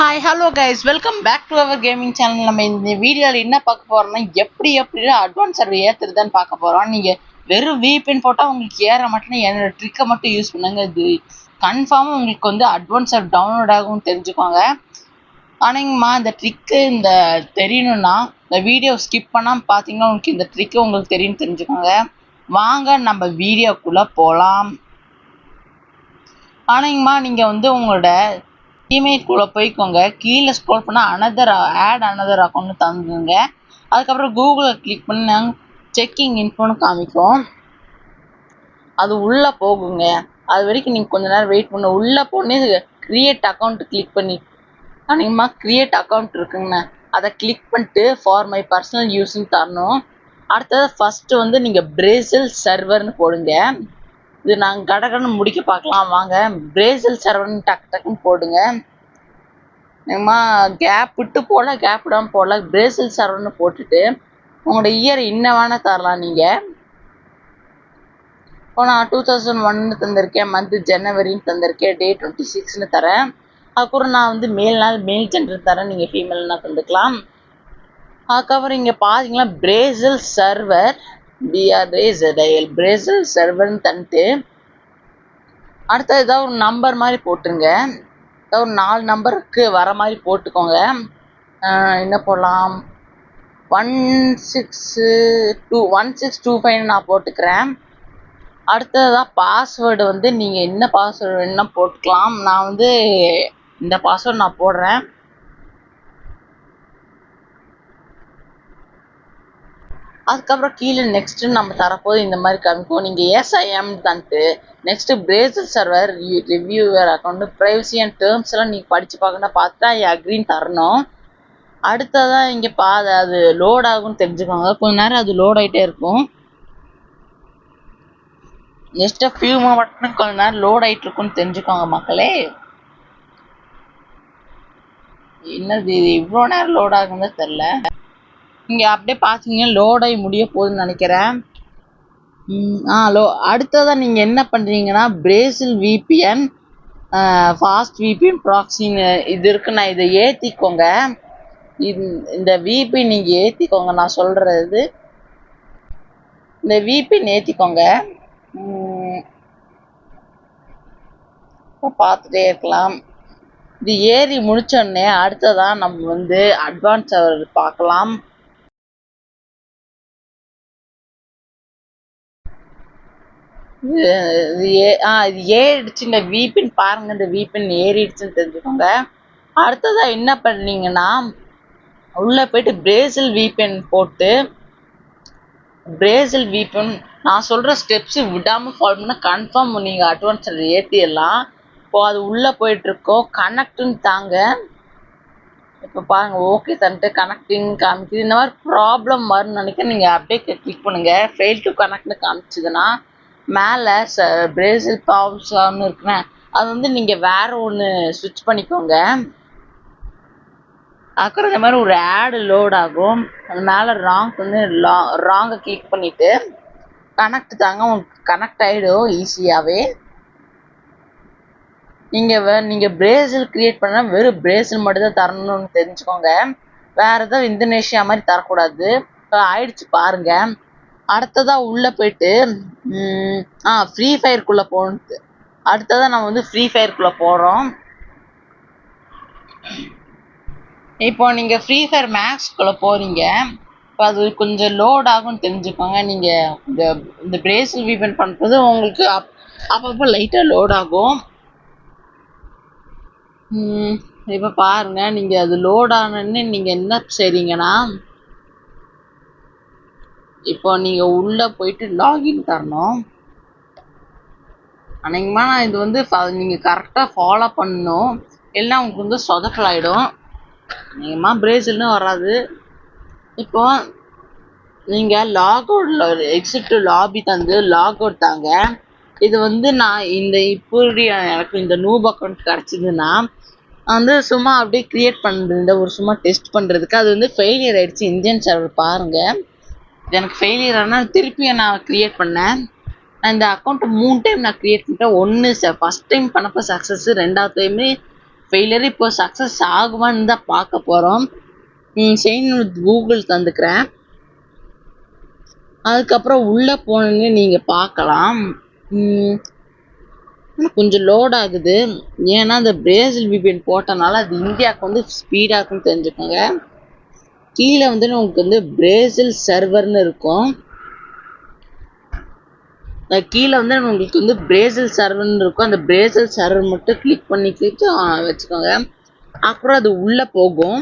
Hi hello guys, welcome back to our gaming channel. நம்ம இந்த வீடியோவில் என்ன பார்க்க போகிறோம்னா எப்படி அட்வான்ஸ் சர்வே ஏற்றுறதுன்னு பார்க்க போகிறோம். நீங்கள் வெறும் VPN போட்டால் உங்களுக்கு ஏற மாட்டேன்னா என்னோட ட்ரிக்கை மட்டும் யூஸ் பண்ணுங்க. இது கன்ஃபார்மாக உங்களுக்கு வந்து அட்வான்ஸ் சர்வ் டவுன்லோட் ஆகும்னு தெரிஞ்சுக்கோங்க. ஆனாங்கம்மா இந்த ட்ரிக்கு தெரியணும்னா இந்த வீடியோ ஸ்கிப் பண்ணாமல் பார்த்தீங்கன்னா உங்களுக்கு இந்த ட்ரிக்கு உங்களுக்கு தெரியும்னு தெரிஞ்சுக்கோங்க. வாங்க நம்ம வீடியோக்குள்ளே போகலாம். ஆனாங்கம்மா நீங்கள் வந்து உங்களோட இமெயிலுக்குள்ளே போய்க்கோங்க. கீழே ஸ்க்ரோல் பண்ணால் அனதர் அக்கௌண்ட்னு தந்துங்க. அதுக்கப்புறம் கூகுளில் கிளிக் பண்ணி நாங்கள் செக்கிங் இன்ஃபோன்னு காமிக்கும். அது உள்ளே போகுங்க. அது வரைக்கும் நீங்கள் கொஞ்ச நேரம் வெயிட் பண்ண. உள்ளே போனே க்ரியேட் அக்கௌண்ட் கிளிக் பண்ணி அநேகமாக க்ரியேட் அக்கௌண்ட் இருக்குங்கண்ணா, அதை கிளிக் பண்ணிட்டு ஃபார் மை பர்சனல் யூஸ்ன்னு தரணும். அடுத்தது ஃபஸ்ட்டு வந்து நீங்கள் பிரேசில் சர்வர்னு போடுங்க. இது நாங்கள் கடகடன்னு முடிக்க பார்க்கலாம் வாங்க. பிரேசில் சர்வர்னு டக்குன்னு போடுங்க. நம்ம கேப் விட்டு போடல, கேப் விடாமல் போடல. பிரேசில் சர்வர்னு போட்டுட்டு உங்களோட இயர் என்ன வேணால் தரலாம். நீங்கள் இப்போ நான் 2001 தந்திருக்கேன், மந்த்து ஜனவரின்னு தந்திருக்கேன், டே 26ன்னு தரேன். அதுக்கப்புறம் நான் வந்து மேல் ஜெண்டர் தரேன், நீங்கள் ஃபீமேல்னா தந்துக்கலாம். அதுக்கப்புறம் இங்கே பார்த்தீங்கன்னா பிரேசில் சர்வர் பிரேசில் சர்வர்னு தந்துட்டு அடுத்த ஏதாவது ஒரு நம்பர் மாதிரி போட்டுருங்க. ஏதாவது ஒரு 4 நம்பருக்கு வர மாதிரி போட்டுக்கோங்க. என்ன போடலாம், 1625 நான் போட்டுக்கிறேன். அடுத்ததான் பாஸ்வேர்டு வந்து நீங்கள் என்ன பாஸ்வேர்டு வேணும்னா போட்டுக்கலாம். நான் வந்து இந்த பாஸ்வேர்டு நான் போடுறேன். அதுக்கப்புறம் கீழே நெக்ஸ்ட்டு நம்ம தரப்போது இந்த மாதிரி காமிக்கும். நீங்கள் எஸ்ஐஎம் தந்துட்டு next Brazil server reviewer account privacy and terms எல்லாம் நீங்கள் படித்து பார்க்கணும். பார்த்தா அக்ரின்னு தரணும். அடுத்ததான் இங்கே அது லோட் ஆகும்னு தெரிஞ்சுக்கோங்க. கொஞ்ச நேரம் அது லோட் ஆகிட்டே இருக்கும். ஜஸ்ட் ஃபியூ மட்டும் கொஞ்ச நேரம் லோட் ஆகிட்டு இருக்குன்னு தெரிஞ்சுக்கோங்க மக்களே. என்னது இது இவ்வளோ நேரம் லோட் ஆகுன்னு தெரில. இங்கே அப்படியே பார்த்தீங்கன்னா லோட் ஆகி முடிய போகுதுன்னு நினைக்கிறேன். அடுத்ததான் நீங்கள் என்ன பண்ணுறீங்கன்னா பிரேசில் VPN ஃபாஸ்ட் VPN ப்ராக்ஸின்னு இது இருக்குண்ணா, இதை ஏற்றிக்கோங்க. இந்த VPN நீங்கள் ஏற்றிக்கோங்க. நான் சொல்கிறது இந்த VPN ஏற்றிக்கோங்க. இப்போ பார்த்துட்டே இருக்கலாம். இது ஏறி முடிச்சோடனே அடுத்ததான் நம்ம வந்து அட்வான்ஸ் சர்வர் பார்க்கலாம். இது ஏறிடுச்சு. இந்த VPN பாருங்க, இந்த VPN ஏறிடுச்சுன்னு தெரிஞ்சுக்கோங்க. அடுத்ததா என்ன பண்ணீங்கன்னா உள்ள போயிட்டு பிரேசில் VPN போட்டு பிரேசில் VPN நான் சொல்ற ஸ்டெப்ஸ் விடாம ஃபாலோ பண்ணா கன்ஃபார்ம் நீங்க அட்வான்ஸ் ஏற்றிடலாம். இப்போ அது உள்ள போயிட்டு இருக்கோம். கனெக்ட்னு தாங்க. இப்போ பாருங்க ஓகே தந்துட்டு கனெக்டிங் காமிக்குது. இந்த மாதிரி ப்ராப்ளம் வரும்னு நினைக்கிறேன். நீங்கள் அப்படியே கிளிக் பண்ணுங்க. ஃபெயில் டு கனெக்ட்னு காமிச்சதுன்னா மேலே பிரேசில் பாப்ஸ்ன்னு இருக்குண்ணே, அது வந்து நீங்கள் வேற ஒன்று ஸ்விட்ச் பண்ணிக்கோங்க. அப்புறம் இந்த மாதிரி ஒரு ஆடு லோட் ஆகும். அது மேலே ராங்கை கிளிக் பண்ணிவிட்டு கனெக்ட் தாங்க. உங்களுக்கு கனெக்ட் ஆகிடும் ஈஸியாகவே. நீங்கள் பிரேசில் கிரியேட் பண்ணால் வெறும் பிரேசில் மட்டும் தான் தரணும்னு தெரிஞ்சுக்கோங்க. வேறு எதாவது இந்தோனேஷியா மாதிரி தரக்கூடாது. ஆயிடுச்சு பாருங்க. அடுத்ததாக உள்ளே போயிட்டு ஃப்ரீ ஃபயருக்குள்ளே போகணுது. அடுத்ததாக நம்ம வந்து ஃப்ரீ ஃபயருக்குள்ளே போகிறோம். இப்போ நீங்கள் ஃப்ரீ ஃபயர் மேக்ஸ்குள்ளே போகிறீங்க. இப்போ அது கொஞ்சம் லோட் ஆகும்னு தெரிஞ்சுக்கோங்க. நீங்கள் இந்த பிரேசில் VPN பண்ணுறது உங்களுக்கு அப்பப்போ லைட்டாக லோட் ஆகும். இப்போ பாருங்க, நீங்கள் அது லோட் ஆனோடனே நீங்கள் என்ன செய்றீங்கன்னா இப்போ நீங்கள் உள்ளே போயிட்டு லாகின் தரணும். அநேகமாக இது வந்து நீங்கள் கரெக்டாக ஃபாலோ பண்ணணும். எல்லாம் உங்களுக்கு வந்து சொதக்கலாயிடும். அநேகமாக பிரேசில்னு வராது. இப்போ நீங்கள் லாக் அவுட் எக்ஸிட் லாபி தந்து லாக் அவுட் தாங்க. இது வந்து நான் இப்படி எனக்கு இந்த நூப் அக்கௌண்ட் கிடச்சிதுன்னா வந்து சும்மா அப்படியே கிரியேட் பண்ணுறது, ஒரு சும்மா டெஸ்ட் பண்ணுறதுக்கு. அது வந்து ஃபெயிலியர் ஆகிடுச்சு. இந்தியன் சர்வர் பாருங்கள், இது எனக்கு ஃபெயிலியர் ஆனால் திருப்பியும் நான் க்ரியேட் பண்ணேன். இந்த அக்கௌண்ட்டை 3 டைம் நான் க்ரியேட் பண்ணிட்டேன். ஒன்று ஃபஸ்ட் டைம் பண்ணப்போ சக்ஸஸ், 2வது டைமு ஃபெயிலியர் இப்போ சக்ஸஸ் ஆகுமான்னு தான் பார்க்க போகிறோம். செயின் வித் கூகுள் தந்துக்கிறேன். அதுக்கப்புறம் உள்ளே போனோன்னு நீங்கள் பார்க்கலாம். கொஞ்சம் லோட் ஆகுது. ஏன்னா அந்த பிரேசில் விபிஎன் போட்டனால அது இந்தியாவுக்கு வந்து ஸ்பீடாக இருக்குன்னு தெரிஞ்சுக்கோங்க. கீழே வந்து உங்களுக்கு வந்து பிரேசில் சர்வர்னு இருக்கும். கீழே வந்து உங்களுக்கு வந்து பிரேசில் சர்வர்னு இருக்கும். அந்த பிரேசில் சர்வர் மட்டும் கிளிக் பண்ணி வச்சுக்கோங்க. அப்புறம் அது உள்ளே போகும்.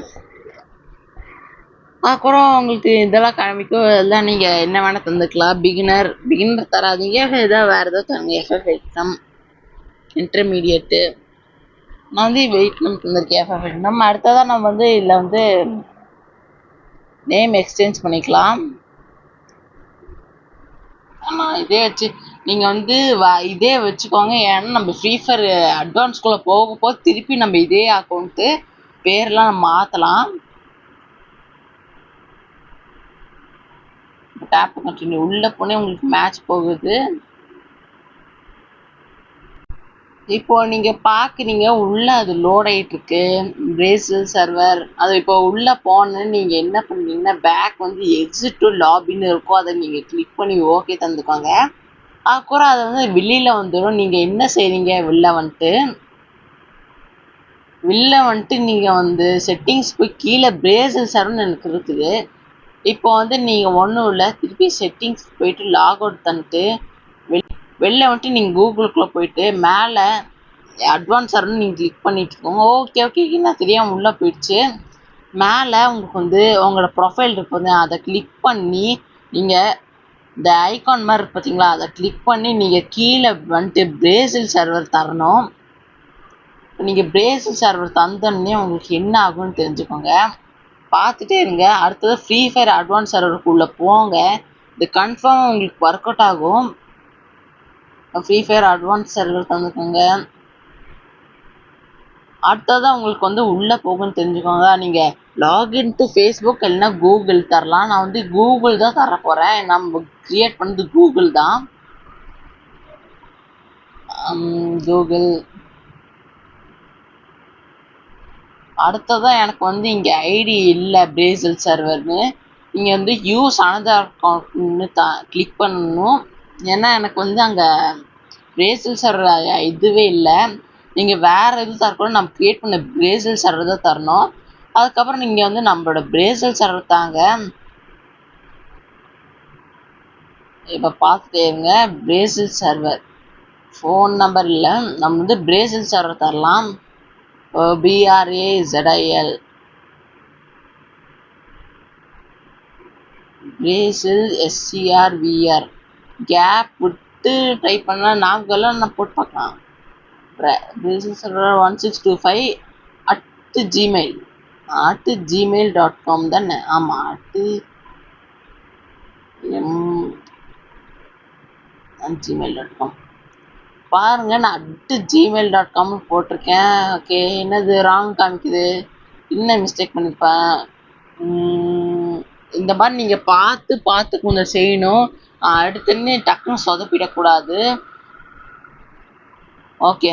அப்புறம் உங்களுக்கு இதெல்லாம் காமிக்கும். இதெல்லாம் நீங்கள் என்ன வேணால் தந்துக்கலாம். பிகினர் தராதீங்க. ஏதாவது வேறு ஏதாவது தருங்க. எஃப்எஃப் எக்ஸாம் இன்டர்மீடியேட்டு நான் வந்து வெயிட் தந்திருக்கேன். FF exam. அடுத்ததான் நம்ம வந்து இதில் வந்து நேம் எக்ஸ்சேஞ்ச் பண்ணிக்கலாம். ஆமாம், இதே வச்சு நீங்கள் வந்து இதே வச்சுக்கோங்க. ஏன்னா நம்ம ஃப்ரீ ஃபயர் அட்வான்ஸ்குள்ளே போக திருப்பி நம்ம இதே அக்கௌண்ட்டு பேர்லாம் நம்ம மாற்றலாம். டேப் கண்டினியூ உள்ளே போனே உங்களுக்கு மேட்ச் போகுது. இப்போ நீங்கள் பார்க்குறீங்க உள்ளே அது லோட் ஆகிட்டு இருக்கு பிரேசில் சர்வர். அது இப்போ உள்ளே போனேன்னு நீங்கள் என்ன பண்ணுறீங்கன்னா பேக் வந்து எக்ஸிட் டு லாபின்னு இருக்கும். அதை நீங்கள் கிளிக் பண்ணி ஓகே தந்துக்கோங்க. அப்புறம் அதை வந்து வெளியில் வந்துடும். நீங்கள் என்ன செய்றீங்க வெளில வந்துட்டு நீங்கள் வந்து செட்டிங்ஸ் போய் கீழே பிரேசில் சர்வர்னு எனக்கு இருக்குது. இப்போ வந்து நீங்கள் ஒன்றும் இல்லை, திருப்பி செட்டிங்ஸ் போயிட்டு லாக் அவுட் தந்துட்டு வெளில வந்துட்டு நீங்கள் கூகுளுக்குள்ளே போயிட்டு மேலே அட்வான்ஸ் சர்வர்னு நீங்கள் கிளிக் பண்ணிட்டு இருக்கோங்க. ஓகே நான் தெரியாமல் உள்ளே போயிடுச்சு. மேலே உங்களுக்கு வந்து உங்களோட ப்ரொஃபைல் இருக்குது. அதை கிளிக் பண்ணி நீங்கள் இந்த ஐகான் மாதிரி இருக்கு பார்த்தீங்களா, அதை கிளிக் பண்ணி நீங்கள் கீழே வந்துட்டு பிரேசில் சர்வர் தரணும். நீங்கள் பிரேசில் சர்வர் தந்தோடனே உங்களுக்கு என்ன ஆகும்னு தெரிஞ்சுக்கோங்க. பார்த்துட்டே இருங்க. அடுத்தது ஃப்ரீ ஃபயர் அட்வான்ஸ் சர்வருக்குள்ளே போங்க. இது கன்ஃபார்ம் உங்களுக்கு ஒர்க் அவுட் ஆகும். ஃப்ரீ ஃபயர் அட்வான்ஸ் சர்வர் தந்துக்கோங்க. அடுத்ததான் உங்களுக்கு வந்து உள்ளே போகும்னு தெரிஞ்சுக்கோங்க. நீங்கள் லாகின் டு ஃபேஸ்புக் இல்லைன்னா கூகுள் தரலாம். நான் வந்து கூகுள் தான் தர போகிறேன். நம்ம க்ரியேட் பண்ணது கூகுள் தான். கூகுள். அடுத்ததான் எனக்கு வந்து இங்கே ஐடி இல்லை பிரேசில் சர்வர்னு. நீங்கள் வந்து யூஸ் அனதர் அக்கௌண்ட்னு கிளிக் பண்ணணும். ஏன்னா எனக்கு வந்து அங்கே பிரேசில் சர்வர் இதுவே இல்லை. நீங்கள் வேறு எது தரக்கூட நம்ம க்ரியேட் பண்ண பிரேசில் சர்வர் தான் தரணும். அதுக்கப்புறம் நீங்கள் வந்து நம்மளோட பிரேசில் சர்வர் தாங்க. இப்போ பார்த்துட்டே இருங்க. பிரேசில் சர்வர் ஃபோன் நம்பர் இல்லை, நம்ம வந்து பிரேசில் சர்வர் தரலாம். BRAZIL பிரேசில் SCRVR கேப் விட்டு டைப் பண்ணால் நாங்கெல்லாம் நான் போட்டு பார்க்கலாம். பிரேசில் சர்வர் 1625 @gmail.com தானே? ஆமாம், gmail.com பாருங்க. நான் @gmail.com போட்டிருக்கேன். ஓகே, என்னது ராங் காமிக்குது? என்ன மிஸ்டேக் பண்ணியிருப்பேன்? இந்த மாதிரி நீங்கள் பார்த்து கொஞ்சம் செய்யணும். அடுத்துன்னு டக்குன்னு சொதப்பிடக்கூடாது. ஓகே.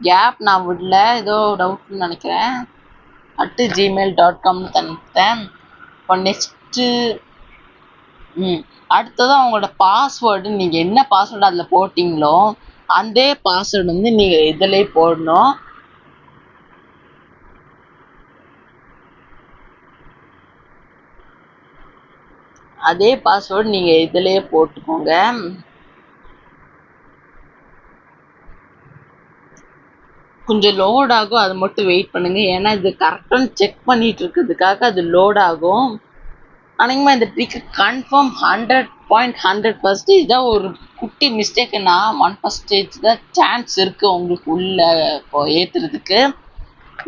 கேப் நான் விடல, ஏதோ டவுட்னு நினைக்கிறேன். @gmail.com தந்துட்டேன். இப்போ நெக்ஸ்ட்டு அடுத்ததான் உங்களோட பாஸ்வேர்டு நீங்கள் என்ன பாஸ்வேர்டு அதில் போட்டிங்களோ அந்த பாஸ்வேர்டு வந்து நீங்கள் இதிலே போடணும். அதே பாஸ்வேர்டு நீங்கள் இதிலே போட்டுக்கோங்க. கொஞ்சம் லோட் ஆகும், அது மட்டும் வெயிட் பண்ணுங்க. ஏன்னா இது கரெக்டாக செக் பண்ணிட்டு இருக்கிறதுக்காக அது லோட் ஆகும். ஆனால் இந்த ட்ரிக் கன்ஃபார்ம் 100.100% தான். ஒரு குட்டி மிஸ்டேக்குன்னா 1% தான் சான்ஸ் இருக்குது உங்களுக்கு உள்ள ஏற்றுறதுக்கு.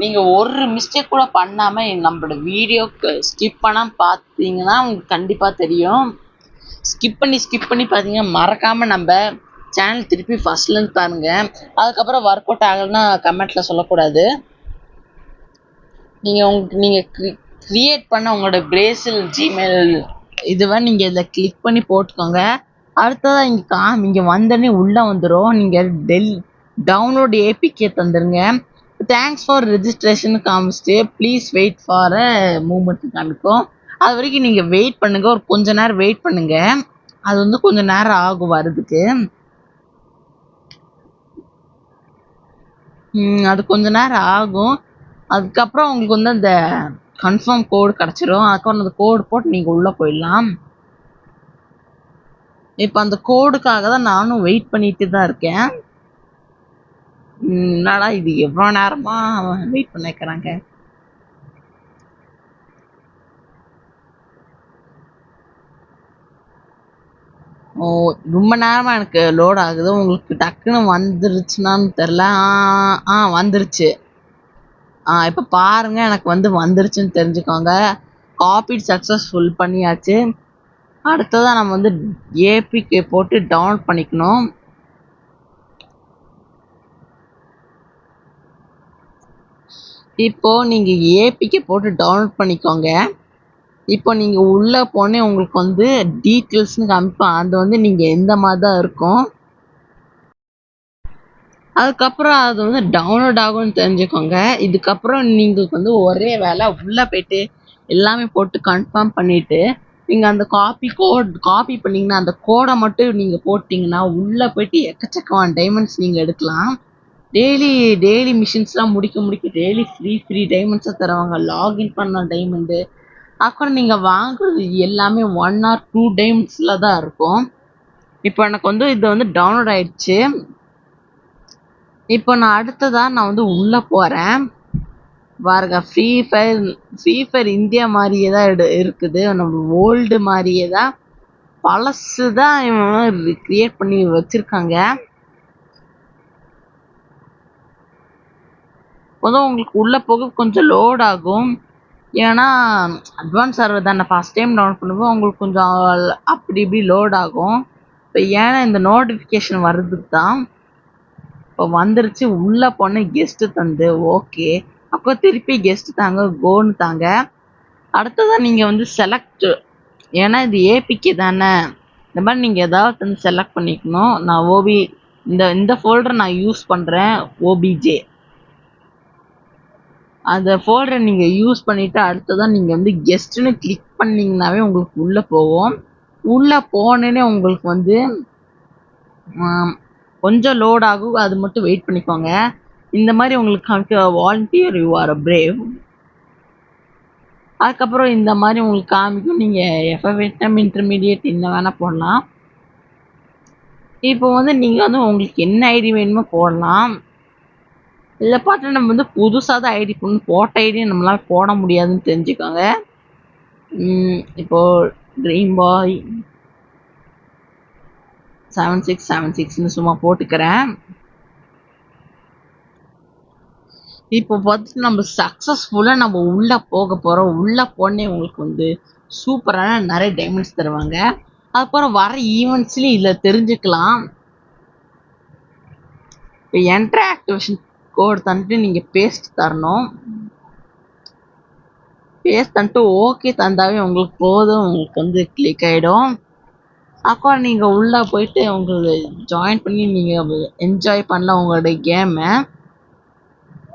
நீங்கள் ஒரு மிஸ்டேக் கூட பண்ணாமல் நம்மளோட வீடியோக்கு ஸ்கிப் பண்ணாமல் பார்த்தீங்கன்னா உங்களுக்கு கண்டிப்பாக தெரியும். ஸ்கிப் பண்ணி பார்த்தீங்கன்னா மறக்காமல் நம்ம சேனல் திருப்பி ஃபஸ்ட்லேருந்து பாருங்க. அதுக்கப்புறம் ஒர்க் அவுட் ஆகலைன்னா கமெண்ட்டில் சொல்லக்கூடாது. நீங்கள் க்ரியேட் பண்ண உங்களோட பிரேசில் ஜிமெயில் இதுவை நீங்கள் இதில் கிளிக் பண்ணி போட்டுக்கோங்க. அடுத்ததாக இங்கே வந்தோடனே உள்ளே வந்துடும். நீங்கள் டவுன்லோட் ஏபிகே தந்துருங்க. தேங்க்ஸ் ஃபார் ரெஜிஸ்ட்ரேஷன் காமிச்சிட்டு please wait for a movement காமிக்கும். அது வரைக்கும் நீங்கள் வெயிட் பண்ணுங்க. ஒரு கொஞ்ச நேரம் வெயிட் பண்ணுங்க. அது வந்து கொஞ்ச நேரம் ஆகும் வரதுக்கு. அது கொஞ்ச நேரம் ஆகும். அதுக்கப்புறம் உங்களுக்கு வந்து அந்த கன்ஃபார்ம் கோடு கிடச்சிரும். அதுக்கப்புறம் அந்த கோடு போட்டு நீங்கள் உள்ளே போயிடலாம். இப்போ அந்த கோடுக்காக தான் நானும் வெயிட் பண்ணிட்டு தான் இருக்கேன். என்னடா இது எவ்வளோ நேரமா வெயிட் பண்ண வைக்கிறாங்க. ஓ, ரொம்ப நேரமா எனக்கு லோட் ஆகுது. உங்களுக்கு டக்குன்னு வந்துருச்சுனான்னு தெரில. வந்துருச்சு. இப்போ பாருங்க, எனக்கு வந்து வந்துருச்சுன்னு தெரிஞ்சுக்கோங்க. காப்பி சக்ஸஸ்ஃபுல் பண்ணியாச்சு. அடுத்ததான் நம்ம வந்து ஏபிகே போட்டு டவுன்லோட் பண்ணிக்கணும். இப்போ நீங்க ஏபிகே போட்டு டவுன்லோட் பண்ணிக்கோங்க. இப்போ நீங்க உள்ள போனே உங்களுக்கு வந்து டீட்டெயில்ஸ்னு காமிப்போம். அது வந்து நீங்க எந்த மாதிரி தான் இருக்கும். அதுக்கப்புறம் அது வந்து டவுன்லோட் ஆகும்னு தெரிஞ்சுக்கோங்க. இதுக்கப்புறம் நீங்கள் வந்து ஒரே வேலை உள்ளே போயிட்டு எல்லாமே போட்டு கன்ஃபார்ம் பண்ணிவிட்டு நீங்கள் அந்த காப்பி பண்ணிங்கன்னா அந்த கோடை மட்டும் நீங்கள் போட்டிங்கன்னா உள்ளே போயிட்டு எக்கச்சக்கமான டைமண்ட்ஸ் நீங்கள் எடுக்கலாம். டெய்லி மிஷின்ஸ்லாம் முடிக்க டெய்லி ஃப்ரீ டைமண்ட்ஸை தருவாங்க. லாகின் பண்ண டைமண்டு. அப்புறம் நீங்கள் வாங்குறது எல்லாமே 1 or 2 டைமண்ட்ஸில் தான் இருக்கும். இப்போ எனக்கு வந்து இது வந்து டவுன்லோட் ஆயிடுச்சு. இப்போ நான் அடுத்ததா நான் வந்து உள்ள போறேன். பாருங்க, ஃப்ரீ ஃபயர் இந்தியா மாதிரியே தான் இருக்குது. நம்ம ஓல்டு மாதிரியே தான், பழசு தான் இவன் கிரியேட் பண்ணி வச்சிருக்காங்க. முதல் உங்களுக்கு உள்ள போக கொஞ்சம் லோட் ஆகும். ஏன்னா அட்வான்ஸ் சர்வர் தானே, ஃபர்ஸ்ட் டைம் டவுன்லோட் பண்ணும்போது உங்களுக்கு கொஞ்சம் அப்படி இப்படி லோட் ஆகும். இப்போ ஏன்னா இந்த நோட்டிஃபிகேஷன் வர்றதுக்கு தான். இப்போ வந்துருச்சு. உள்ள போன கெஸ்ட் தந்து ஓகே. அப்போ திருப்பி கெஸ்ட் தாங்க, கோன்னு தாங்க. அடுத்ததான் நீங்க வந்து செலக்ட், ஏன்னா இது ஏபிகே தானே, இந்த மாதிரி நீங்க ஏதாவது வந்து செலக்ட் பண்ணிக்கணும். நான் இந்த ஃபோல்டர் நான் யூஸ் பண்றேன், ஓபிஜே. அந்த ஃபோல்டரை நீங்க யூஸ் பண்ணிட்டு அடுத்ததான் நீங்க வந்து கெஸ்ட்னு கிளிக் பண்ணீங்கன்னாவே உங்களுக்கு உள்ள போகும். உள்ள போனேனே உங்களுக்கு வந்து கொஞ்சம் லோட் ஆகும். அது மட்டும் வெயிட் பண்ணிக்கோங்க. இந்த மாதிரி உங்களுக்கு வாலண்டியர் யூ ஆர் பிரேவ். அதுக்கப்புறம் இந்த மாதிரி உங்களுக்கு காமிக்கும். நீங்கள் எஃப்எஃப்எம் இன்டர்மீடியேட் என்ன வேணால் போடலாம். இப்போ வந்து நீங்கள் வந்து உங்களுக்கு என்ன ஐடி வேணுமோ போடலாம். இதில் பார்த்தா நம்ம வந்து புதுசாக தான் ஐடி போட்ட ஐடியை நம்மளால் போட முடியாதுன்னு தெரிஞ்சுக்கோங்க. இப்போது ட்ரீம் பாய் 7676ன்னு சும்மா போட்டுக்கிறேன். இப்போ பார்த்துட்டு நம்ம சக்ஸஸ்ஃபுல்லாக நம்ம உள்ளே போக போகிறோம். உள்ளே போனே உங்களுக்கு வந்து சூப்பரான நிறைய டைமண்ட்ஸ் தருவாங்க. அதுக்கப்புறம் வர ஈவெண்ட்ஸ்லையும் இதில் தெரிஞ்சுக்கலாம். இப்போ என்ட்ரி ஆக்டிவேஷன் கோட் தந்துட்டு நீங்கள் பேஸ்ட் தரணும். பேஸ்ட் தந்துட்டு ஓகே தந்தாவே உங்களுக்கு போதும், உங்களுக்கு வந்து கிளிக் ஆகிடும். அப்புறம் நீங்கள் உள்ளே போயிட்டு உங்களுக்கு ஜாயின் பண்ணி நீங்கள் என்ஜாய் பண்ணலாம் உங்களுடைய கேமை.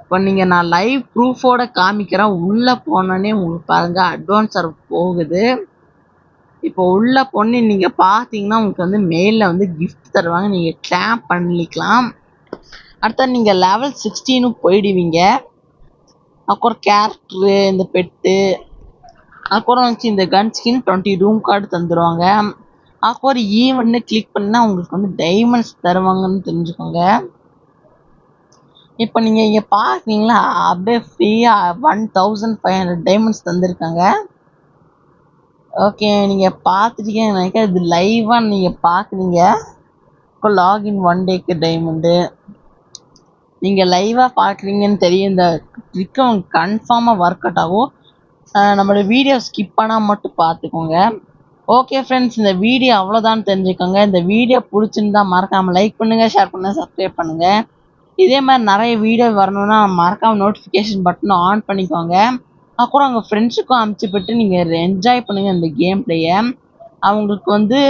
இப்போ நீங்கள் நான் லைவ் ப்ரூஃபோட காமிக்கிறேன். உள்ளே போனோடனே உங்களுக்கு பாருங்கள் அட்வான்ஸ் சர்வர் போகுது. இப்போ உள்ளே போனே நீங்கள் பார்த்தீங்கன்னா உங்களுக்கு வந்து மெயிலில் வந்து கிஃப்ட் தருவாங்க. நீங்கள் கிளாம் பண்ணிக்கலாம். அடுத்தது நீங்கள் லெவல் 16 போயிடுவீங்க. அப்புறம் கேரக்டரு, இந்த பெட்டு, அப்புறம் வந்துச்சு இந்த கன் ஸ்கின் 20 ரூம் கார்டு தந்துடுவாங்க. அப்புறம் ஈவெண்ட்னு கிளிக் பண்ணால் உங்களுக்கு வந்து டைமண்ட்ஸ் தருவாங்கன்னு தெரிஞ்சுக்கோங்க. இப்போ நீங்கள் இங்கே பார்க்குறீங்களா, அப்படியே ஃப்ரீயாக 1500 டைமண்ட்ஸ் தந்திருக்காங்க. ஓகே, நீங்கள் பார்த்துட்டீங்கன்னு நினைக்கிறேன். இது லைவாக நீங்கள் பார்க்குறீங்க. இப்போ லாகின் 1 டேக்கு டைமண்டு நீங்கள் லைவாக பார்க்குறீங்கன்னு தெரியும். இந்த ட்ரிக்கு உங்களுக்கு கன்ஃபார்மாக ஒர்க் அவுட் ஆகும். நம்மளோட வீடியோ ஸ்கிப் பண்ணால் மட்டும் பார்த்துக்கோங்க. ஓகே ஃப்ரெண்ட்ஸ், இந்த வீடியோ அவ்வளோதான் தெரிஞ்சுக்கோங்க. இந்த வீடியோ பிடிச்சிருந்தா மறக்காமல் லைக் பண்ணுங்கள், ஷேர் பண்ணுங்கள், சப்ஸ்கிரைப் பண்ணுங்கள். இதே மாதிரி நிறைய வீடியோ வரணுன்னா மறக்காமல் நோட்டிஃபிகேஷன் பட்டனை ஆன் பண்ணிக்கோங்க. அப்புறம் உங்கள் ஃப்ரெண்ட்ஸுக்கும் அனுப்பிச்சிப்பட்டு நீங்கள் என்ஜாய் பண்ணுங்கள் இந்த கேம் பிளேயை. அவங்களுக்கு வந்து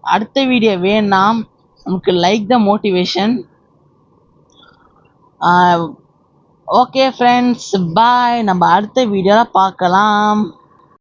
அடுத்த வீடியோ வேணாம், நமக்கு like the motivation. Okay friends, bye. நம்ம அடுத்த வீடியோல பார்க்கலாம்.